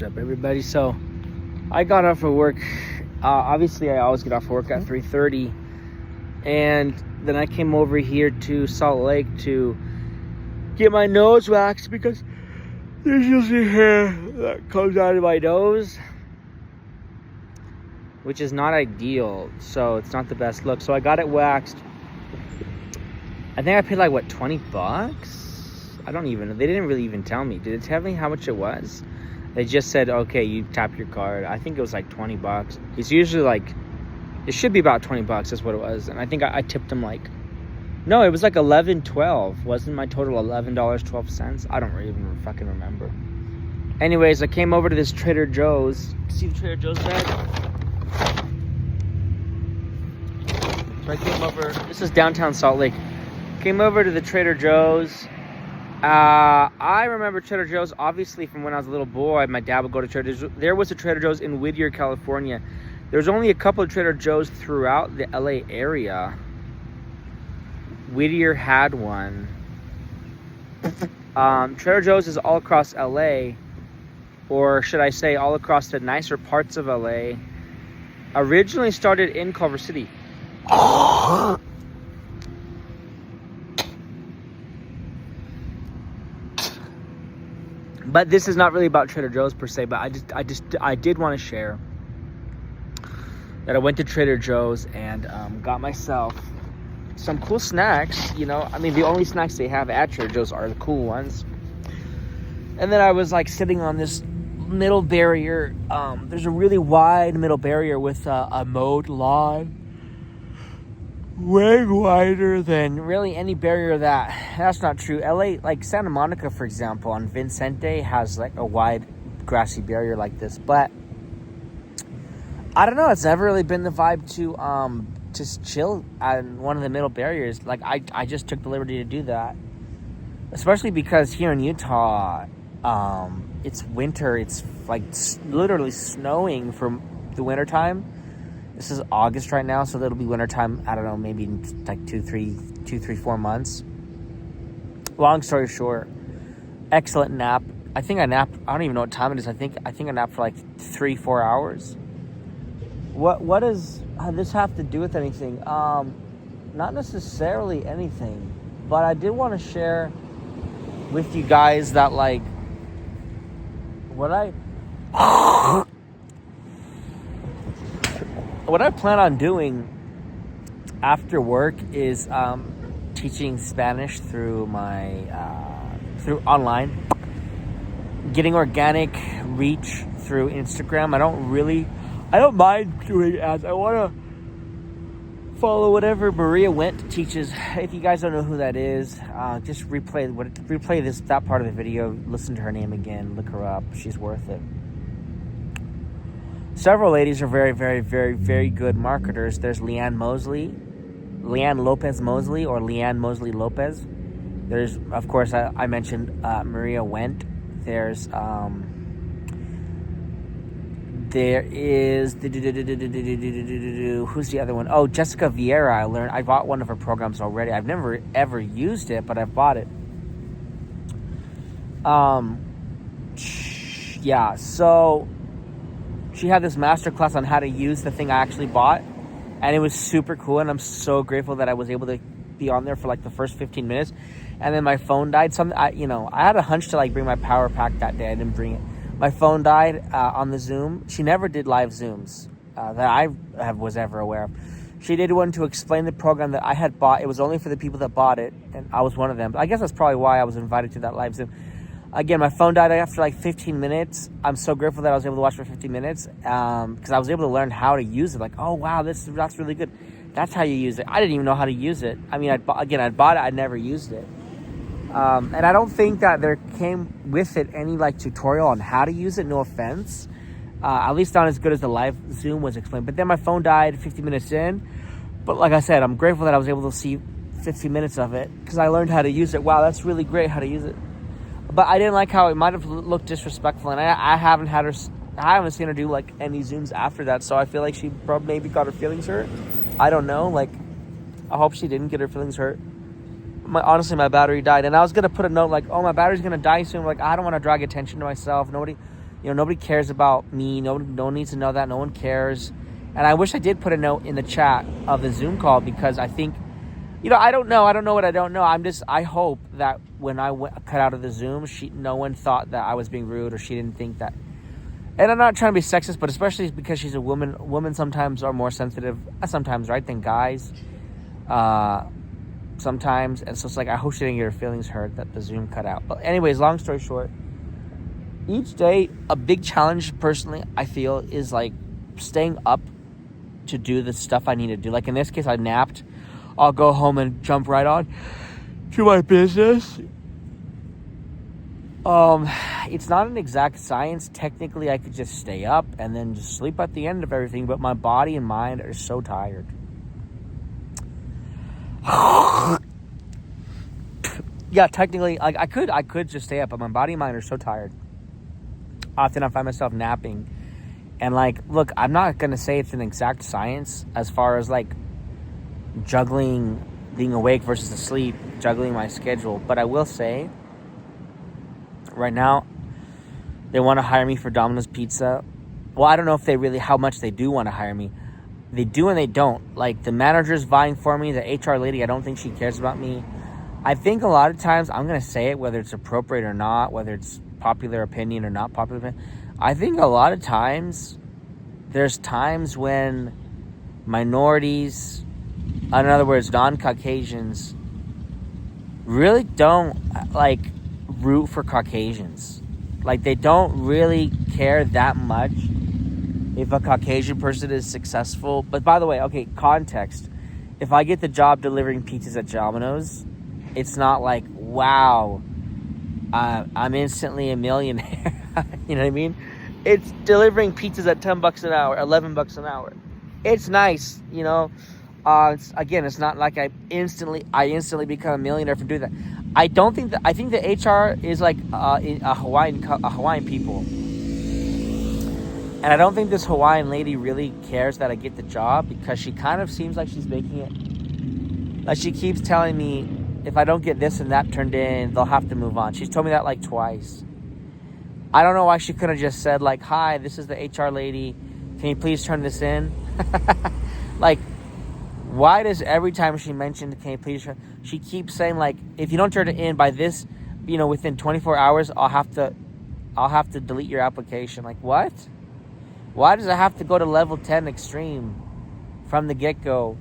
What's up, everybody? So I got off of work. Obviously I always get off of work at 3:30, and then I came over here to Salt Lake to get my nose waxed because there's usually hair that comes out of my nose, which is not ideal. So it's not the best look. So I got it waxed. I think I paid like, what, $20? I don't even know. They didn't really even tell me. Did it tell me how much it was? They just said, okay, you tap your card. I think it was like $20. It's usually like, it should be about $20. That's what it was. And I think I tipped them like, no, it was like $11.12. Wasn't my total $11.12? I don't even fucking remember. Anyways, I came over to this Trader Joe's. See the Trader Joe's bag? So I came over. This is downtown Salt Lake. Came over to the Trader Joe's. I remember Trader Joe's obviously from when I was a little boy. My dad would go to Trader Joe's. There was a Trader Joe's in Whittier, California. There's only a couple of Trader Joe's throughout the LA area. Whittier had one. Trader Joe's is all across LA, or should I say all across the nicer parts of LA. Originally started in Culver City. But this is not really about Trader Joe's per se, but I did want to share that I went to Trader Joe's and got myself some cool snacks. You know, I mean, the only snacks they have at Trader Joe's are the cool ones. And then I was like sitting on this middle barrier. There's a really wide middle barrier with a mowed lawn. Way wider than really any barrier that's not true. LA, like Santa Monica, for example, on Vicente has like a wide grassy barrier like this, but I don't know, it's never really been the vibe to just chill on one of the middle barriers. Like I just took the liberty to do that, especially because here in Utah, it's winter. It's like literally snowing for the winter time. This is August right now, so it'll be wintertime, I don't know, maybe like 2, 3, 4 months. Long story short, excellent nap. I think I napped, I don't even know what time it is. I think I napped for like 3-4 hours. What does this have to do with anything? Not necessarily anything, but I did want to share with you guys that like what I plan on doing after work is teaching Spanish through my through online, getting organic reach through Instagram. I don't mind doing ads. I want to follow whatever Maria Went teaches. If you guys don't know who that is, just replay that part of the video. Listen to her name again. Look her up. She's worth it. Several ladies are very, very, very, very good marketers. There's Leanne Lopez Mosley, or Leanne Mosley Lopez. There's, of course, I mentioned Maria Went. There is who's the other one? Oh, Jessica Vieira. I bought one of her programs already. I've never ever used it, but I've bought it. Yeah, so she had this masterclass on how to use the thing I actually bought, and it was super cool, and I'm so grateful that I was able to be on there for like the first 15 minutes, and then my phone died. I had a hunch to like bring my power pack that day. I didn't bring it. My phone died on the Zoom. She never did live Zooms that I was ever aware of. She did one to explain the program that I had bought. It was only for the people that bought it, and I was one of them. I guess that's probably why I was invited to that live Zoom. Again, my phone died after like 15 minutes. I'm so grateful that I was able to watch for 15 minutes because I was able to learn how to use it. Like, oh, wow, that's really good. That's how you use it. I didn't even know how to use it. I mean, I bought it. I never used it. And I don't think that there came with it any like tutorial on how to use it. No offense. At least not as good as the live Zoom was explained. But then my phone died 15 minutes in. But like I said, I'm grateful that I was able to see 15 minutes of it because I learned how to use it. Wow, that's really great how to use it. But I didn't like how it might have looked disrespectful, and I haven't seen her do like any Zooms after that. So I feel like she probably maybe got her feelings hurt. I don't know. Like, I hope she didn't get her feelings hurt. Honestly, my battery died, and I was gonna put a note like, "Oh, my battery's gonna die soon." Like, I don't want to drag attention to myself. Nobody, Nobody cares about me. No one needs to know that. No one cares. And I wish I did put a note in the chat of the Zoom call, because I think, I don't know what I don't know. I hope that when I cut out of the Zoom, no one thought that I was being rude, or she didn't think that. And I'm not trying to be sexist, but especially because she's a woman. Women sometimes are more sensitive, sometimes, right, than guys. Sometimes. And so it's like, I hope she didn't get her feelings hurt that the Zoom cut out. But anyways, long story short, each day, a big challenge, personally, I feel, is like staying up to do the stuff I need to do. Like in this case, I napped. I'll go home and jump right on to my business. It's not an exact science. Technically, I could just stay up and then just sleep at the end of everything, but my body and mind are so tired. Yeah, technically, like I could just stay up, but my body and mind are so tired. Often I find myself napping. And like, look, I'm not going to say it's an exact science as far as like juggling being awake versus asleep, juggling my schedule. But I will say, right now, they want to hire me for Dominos Pizza. Well, I don't know if how much they do want to hire me. They do and they don't. Like, the manager's vying for me. The HR lady, I don't think she cares about me. I think a lot of times, I'm going to say it, whether it's appropriate or not, whether it's popular opinion or not popular opinion. I think a lot of times, there's times when minorities, in other words, non-Caucasians, really don't, like, root for Caucasians. Like, they don't really care that much if a Caucasian person is successful. But by the way, okay, context. If I get the job delivering pizzas at Domino's, it's not like, wow, I'm instantly a millionaire. You know what I mean? It's delivering pizzas at $10 an hour, $11 an hour. It's nice, It's not like I instantly become a millionaire for doing that. I think the HR is like a Hawaiian people, and I don't think this Hawaiian lady really cares that I get the job, because she kind of seems like she's making it. Like, she keeps telling me if I don't get this and that turned in, they'll have to move on. She's told me that like twice. I don't know why she couldn't have just said like, "Hi, this is the HR lady. Can you please turn this in?" Like, why does every time she mentioned, "Can you please turn," she keeps saying like, "If you don't turn it in by this, within 24 hours, I'll have to delete your application." Like, what? Why does it have to go to level 10 extreme from the get-go?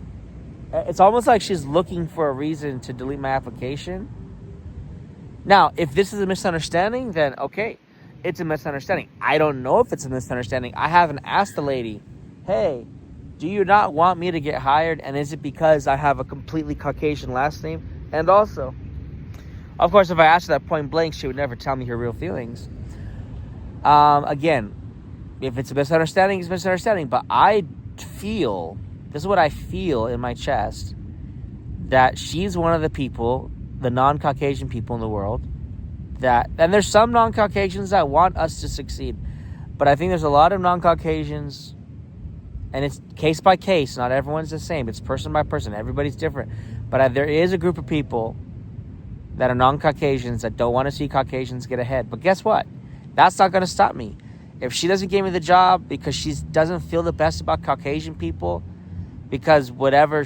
It's almost like she's looking for a reason to delete my application. Now, if this is a misunderstanding, then okay, it's a misunderstanding. I don't know if it's a misunderstanding. I haven't asked the lady, "Hey, do you not want me to get hired? And is it because I have a completely Caucasian last name?" And also, of course, if I asked her that point blank, she would never tell me her real feelings. Again, if it's a misunderstanding, it's a misunderstanding. But this is what I feel in my chest, that she's one of the people, the non-Caucasian people in the world, and there's some non-Caucasians that want us to succeed. But I think there's a lot of non-Caucasians, and it's case by case. Not everyone's the same. It's person by person. Everybody's different. But there is a group of people that are non-Caucasians that don't want to see Caucasians get ahead. But guess what? That's not going to stop me. If she doesn't give me the job because she doesn't feel the best about Caucasian people, because whatever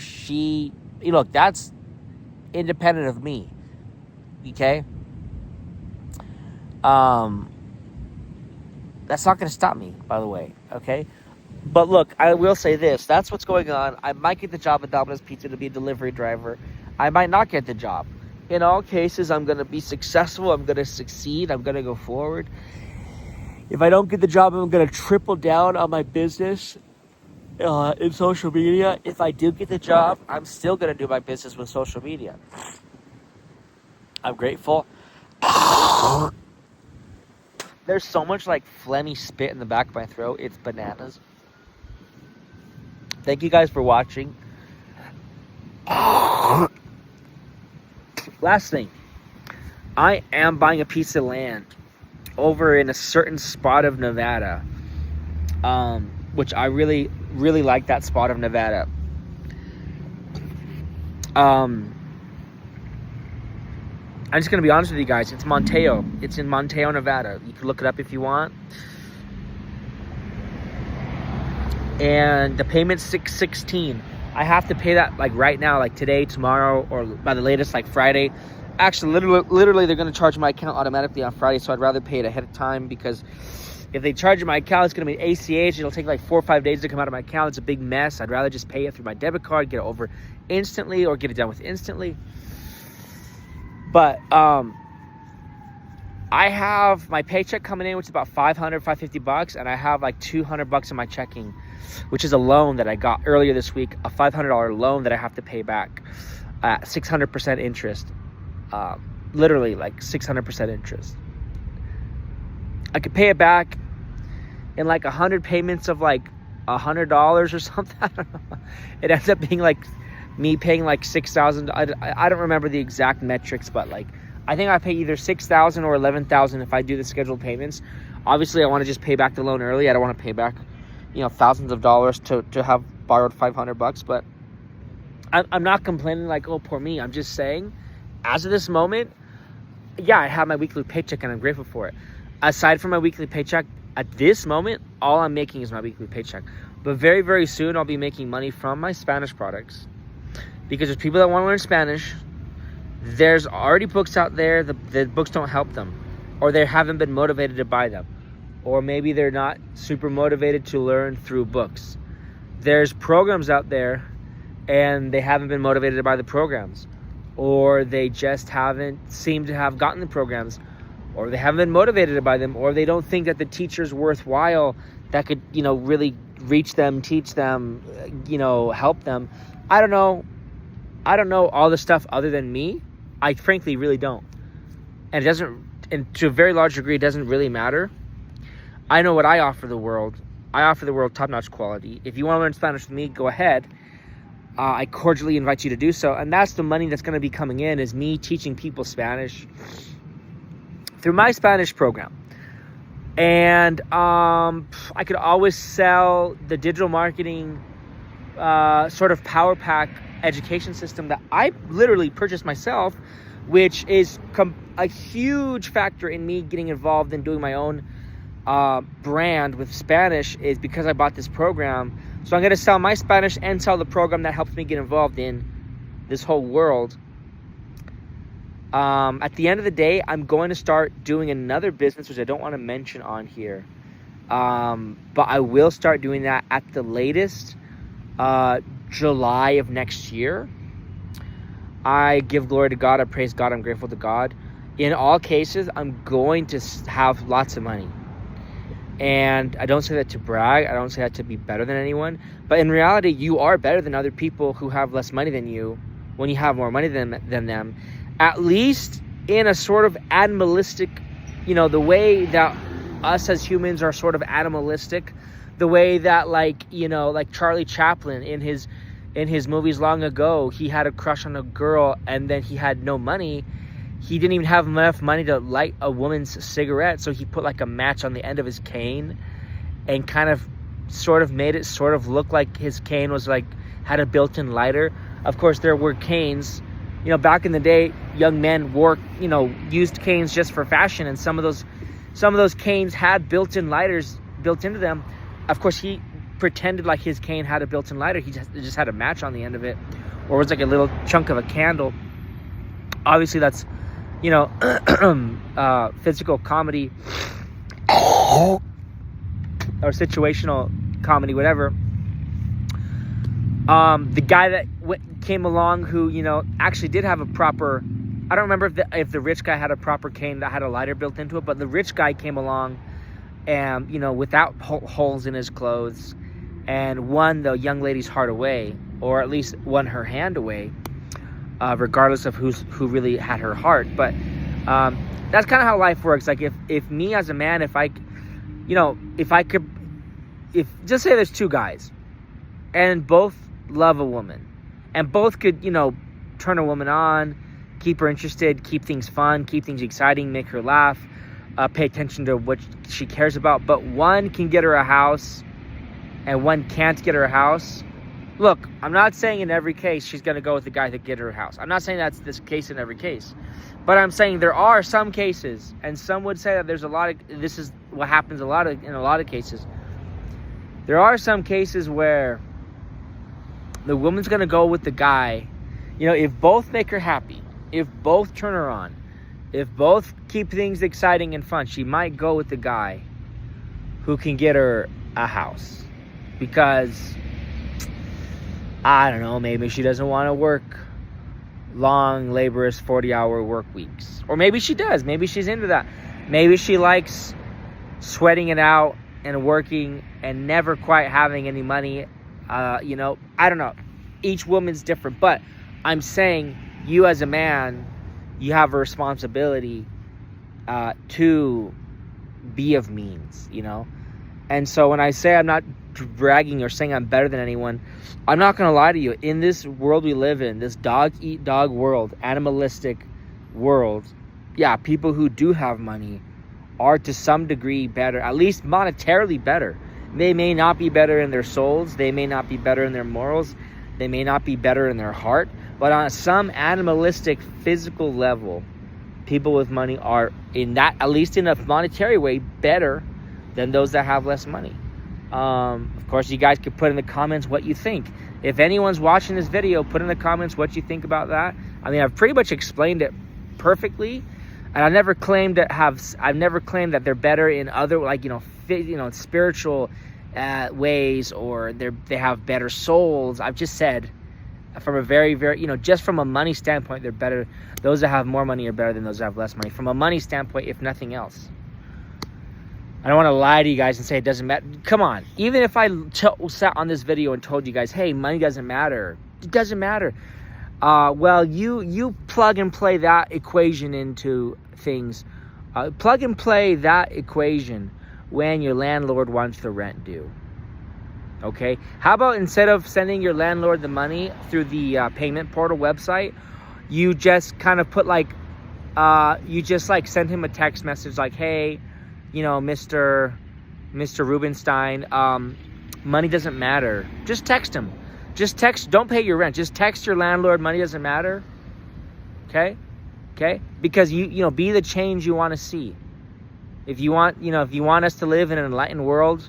look, that's independent of me. Okay? That's not going to stop me, by the way. Okay? But look, I will say this. That's what's going on. I might get the job at Domino's Pizza to be a delivery driver. I might not get the job. In all cases, I'm going to be successful. I'm going to succeed. I'm going to go forward. If I don't get the job, I'm going to triple down on my business in social media. If I do get the job, I'm still going to do my business with social media. I'm grateful. There's so much like phlegmy spit in the back of my throat. It's bananas. Thank you guys for watching. Last thing. I am buying a piece of land over in a certain spot of Nevada. Which I really, really like that spot of Nevada. I'm just going to be honest with you guys. It's Monteo. It's in Monteo, Nevada. You can look it up if you want. and the payment's $616. I have to pay that like right now, like today, tomorrow, or by the latest like Friday. Actually, literally they're going to charge my account automatically on Friday, so I'd rather pay it ahead of time, because if they charge my account, it's going to be ACH. It'll take like 4 or 5 days to come out of my account. It's a big mess. I'd rather just pay it through my debit card, get it over instantly, or get it done with instantly. But I have my paycheck coming in, which is about $550, and I have like $200 in my checking, which is a loan that I got earlier this week, a $500 loan that I have to pay back at 600% interest. Literally like 600% interest. I could pay it back in like 100 payments of like $100 or something. I don't know. It ends up being like me paying like $6,000. I don't remember the exact metrics, but like I think I pay either $6,000 or $11,000 if I do the scheduled payments. Obviously, I want to just pay back the loan early. I don't want to pay back, thousands of dollars to have borrowed $500. But I'm not complaining like, oh, poor me. I'm just saying, as of this moment, yeah, I have my weekly paycheck and I'm grateful for it. Aside from my weekly paycheck, at this moment, all I'm making is my weekly paycheck. But very, very soon, I'll be making money from my Spanish products, because there's people that want to learn Spanish. There's already books out there. The books don't help them, or they haven't been motivated to buy them, or maybe they're not super motivated to learn through books. There's programs out there, and they haven't been motivated to buy the programs, or they just haven't seemed to have gotten the programs, or they haven't been motivated to buy them, or they don't think that the teacher's worthwhile that could, really reach them, teach them, help them. I don't know all the stuff other than me. I frankly really don't. And it doesn't, and to a very large degree, it doesn't really matter. I know what I offer the world. I offer the world top-notch quality. If you want to learn Spanish with me, go ahead. I cordially invite you to do so. And that's the money that's going to be coming in, is me teaching people Spanish through my Spanish program. And I could always sell the digital marketing sort of power pack education system that I literally purchased myself, which is a huge factor in me getting involved in doing my own brand with Spanish, is because I bought this program. So I'm going to sell my Spanish and sell the program that helps me get involved in this whole world. At the end of the day, I'm going to start doing another business, which I don't want to mention on here. But I will start doing that at the latest July of next year. I give glory to God. I praise God. I'm grateful to God. In all cases, I'm going to have lots of money. And I don't say that to brag. I don't say that to be better than anyone. But in reality, you are better than other people who have less money than you when you have more money than them. At least in a sort of animalistic, the way that us as humans are sort of animalistic, the way that like Charlie Chaplin in his movies long ago, he had a crush on a girl and then he had no money. He didn't even have enough money to light a woman's cigarette, so he put like a match on the end of his cane and kind of sort of made it sort of look like his cane was like had a built-in lighter. Of course, there were canes. Back in the day, young men wore, used canes just for fashion, and some of those canes had built-in lighters built into them. Of course, he pretended like his cane had a built-in lighter. He just had a match on the end of it, or it was like a little chunk of a candle. Obviously, that's physical comedy or situational comedy, whatever. The guy that came along who, actually did have a proper, I don't remember if the rich guy had a proper cane that had a lighter built into it, but the rich guy came along and, without holes in his clothes, and won the young lady's heart away, or at least won her hand away, regardless of who really had her heart. But that's kind of how life works. Like if me as a man, if just say there's two guys and both love a woman and both could, turn a woman on, keep her interested, keep things fun, keep things exciting, make her laugh, pay attention to what she cares about, but one can get her a house and one can't get her a house. Look, I'm not saying in every case she's going to go with the guy that get her a house. I'm not saying that's this case in every case. But I'm saying there are some cases, and some would say that this is what happens in a lot of cases. There are some cases where the woman's going to go with the guy. You know, if both make her happy, if both turn her on, if both keep things exciting and fun, she might go with the guy who can get her a house. Because, I don't know, maybe she doesn't want to work long, laborious, 40-hour work weeks. Or maybe she does. Maybe she's into that. Maybe she likes sweating it out and working and never quite having any money. You know, I don't know. Each woman's different. But I'm saying, you as a man, you have a responsibility to be of means, you know. And so when I say I'm not bragging or saying I'm better than anyone, I'm not going to lie to you. In this world we live in, this dog-eat-dog world, animalistic world, yeah, people who do have money are to some degree better, at least monetarily better. They may not be better in their souls. They may not be better in their morals. They may not be better in their heart. But on some animalistic, physical level, people with money are, in that, at least in a monetary way, better than those that have less money. Of course, you guys could put in the comments what you think. If anyone's watching this video, put in the comments what you think about that. I mean, I've pretty much explained it perfectly, and I've never claimed that they're better in other, like, spiritual ways, or they have better souls. I've just said, from a very, very, just from a money standpoint, they're better. Those that have more money are better than those that have less money. From a money standpoint, if nothing else. I don't want to lie to you guys and say it doesn't matter. Come on. Even if I sat on this video and told you guys, hey, money doesn't matter. It doesn't matter. Well, you plug and play that equation into things. Plug and play that equation when your landlord wants the rent due. Okay? How about instead of sending your landlord the money through the payment portal website, you just kind of put send him a text message like, hey, Mr. Rubenstein, money doesn't matter. Just text him. Just text. Don't pay your rent. Just text your landlord. Money doesn't matter. Okay? Because be the change you want to see. If you want us to live in an enlightened world,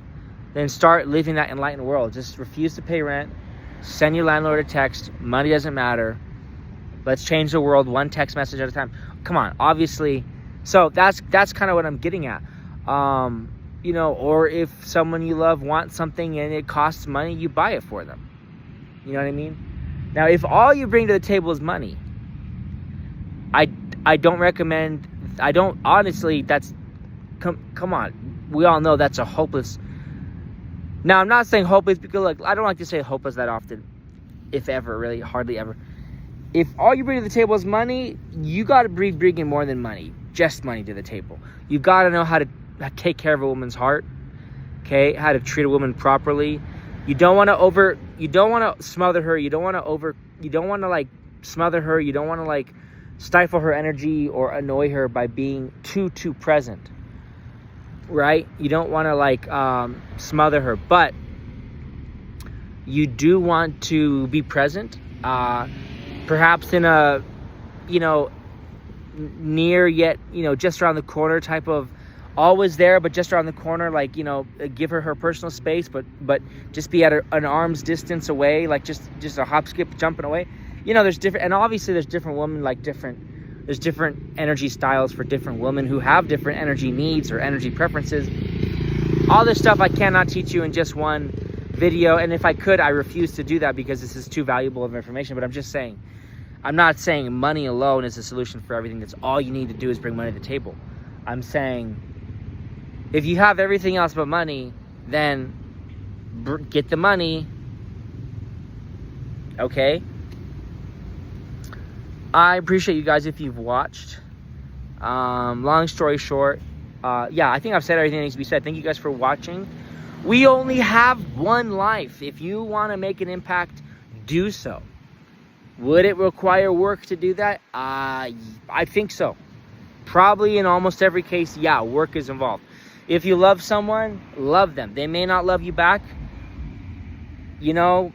then start living that enlightened world. Just refuse to pay rent. Send your landlord a text. Money doesn't matter. Let's change the world one text message at a time. Come on, obviously. So that's kind of what I'm getting at. Or if someone you love wants something and it costs money, you buy it for them. You know what I mean? Now, if all you bring to the table is money, I don't recommend. I don't honestly. That's come on. We all know that's a hopeless. Now, I'm not saying hopeless because I don't like to say hopeless that often, if ever, really, hardly ever. If all you bring to the table is money, you got to be bringing more than money, just money to the table. You got to know how to take care of a woman's heart, okay? How to treat a woman properly. You don't want to smother her. You don't want to smother her. You don't want to stifle her energy or annoy her by being too present. Right? You don't want to smother her, but you do want to be present, perhaps in a near yet just around the corner type of, always there but just around the corner, give her personal space, but just be at an arm's distance away, just a hop, skip, jumping away. There's different, and obviously there's different women there's different energy styles for different women who have different energy needs or energy preferences. All this stuff I cannot teach you in just one video, and if I could, I refuse to do that because this is too valuable of information. But I'm not saying money alone is the solution for everything. That's all you need to do is bring money to the table. I'm saying if you have everything else but money, then get the money. Okay? I appreciate you guys if you've watched. Long story short, I think I've said everything that needs to be said. Thank you guys for watching. We only have one life. If you want to make an impact, do so. Would it require work to do that? I think so. Probably in almost every case, work is involved. If you love someone, love them. They may not love you back. But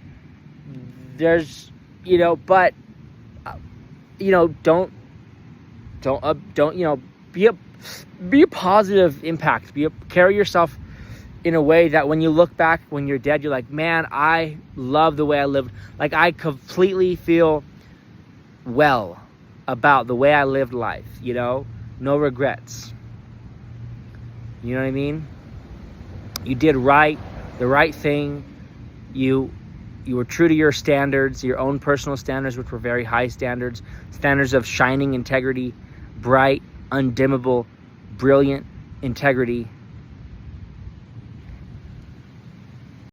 don't be a positive impact. Carry yourself in a way that when you look back, when you're dead, you're like, man, I love the way I lived. Like, I completely feel well about the way I lived life, you know? No regrets. You know what I mean? You did the right thing. You were true to your standards, your own personal standards, which were very high standards of shining integrity, bright, undimmable, brilliant integrity.